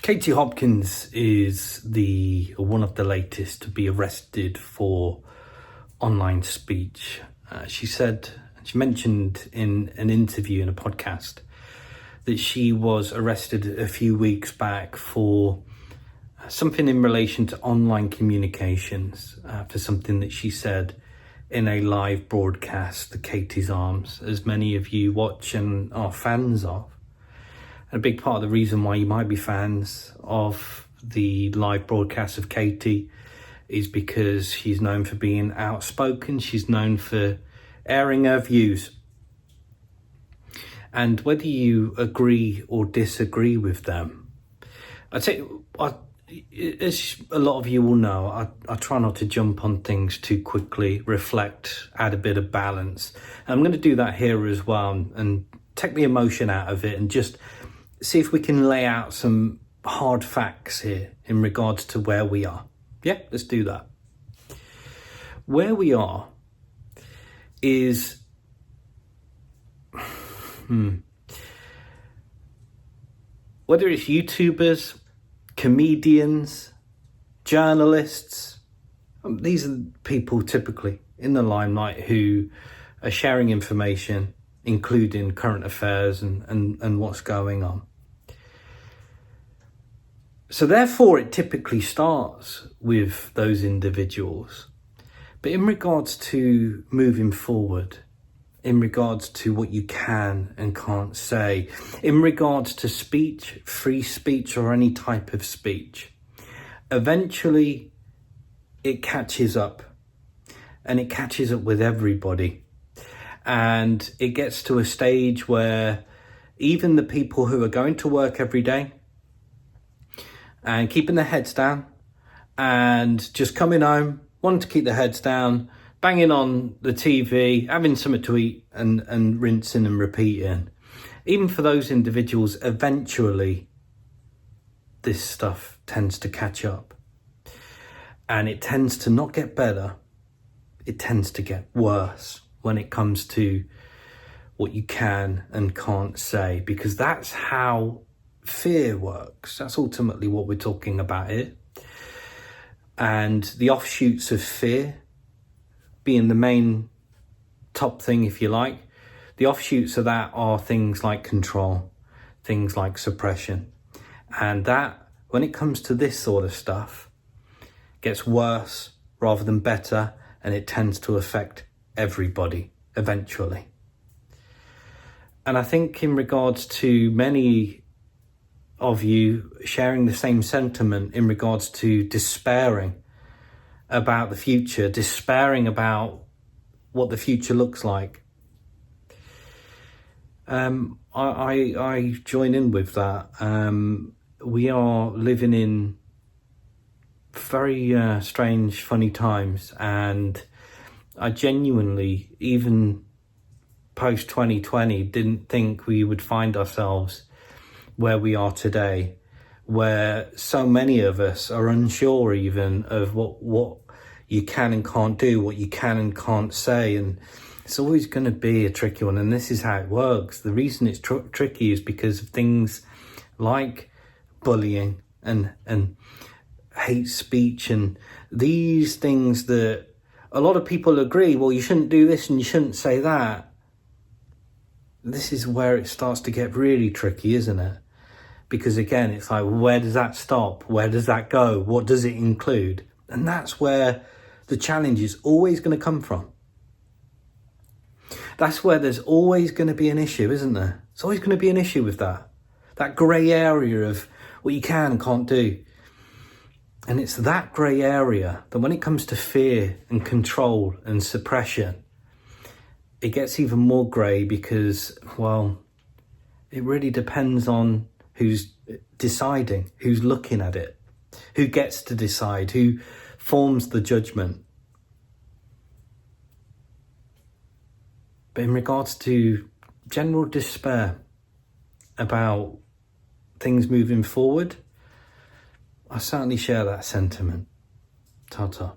Katie Hopkins is one of the latest to be arrested for online speech. She mentioned in an interview in a podcast that she was arrested a few weeks back for something in relation to online communications, for something that she said in a live broadcast, the Katie's Arms, as many of you watch and are fans of. A big part of the reason why you might be fans of the live broadcast of Katie is because she's known for being outspoken. She's known for airing her views. And whether you agree or disagree with them, as a lot of you will know, I try not to jump on things too quickly, reflect, add a bit of balance. I'm going to do that here as well and take the emotion out of it and just see if we can lay out some hard facts here in regards to where we are. Yeah, let's do that. Where we are is whether it's YouTubers, comedians, journalists, these are people typically in the limelight who are sharing information, including current affairs and what's going on. So therefore, it typically starts with those individuals. But in regards to moving forward, in regards to what you can and can't say, in regards to speech, free speech or any type of speech, eventually it catches up, and it catches up with everybody. And it gets to a stage where even the people who are going to work every day and keeping their heads down and just coming home, wanting to keep their heads down, banging on the TV, having something to eat and rinsing and repeating. Even for those individuals, eventually this stuff tends to catch up. And it tends to not get better. It tends to get worse when it comes to what you can and can't say, because that's how fear works. That's ultimately what we're talking about here. And the offshoots of fear being the main top thing, if you like, the offshoots of that are things like control, things like suppression. And that, when it comes to this sort of stuff, gets worse rather than better, and it tends to affect everybody eventually. And I think in regards to many of you sharing the same sentiment in regards to despairing about the future, despairing about what the future looks like, I join in with that. We are living in very strange, funny times, and I genuinely, even post 2020, didn't think we would find ourselves where we are today, where so many of us are unsure even of what you can and can't do, what you can and can't say. And it's always going to be a tricky one. And this is how it works. The reason it's tricky is because of things like bullying and hate speech and these things that a lot of people agree, well, you shouldn't do this and you shouldn't say that. This is where it starts to get really tricky, isn't it? Because again, it's like, where does that stop? Where does that go? What does it include? And that's where the challenge is always going to come from. That's where there's always going to be an issue, isn't there? It's always going to be an issue with that grey area of what you can and can't do. And it's that grey area that when it comes to fear and control and suppression, it gets even more grey because, well, it really depends on who's deciding, who's looking at it, who gets to decide, who forms the judgment. But in regards to general despair about things moving forward, I certainly share that sentiment. Ta-ta.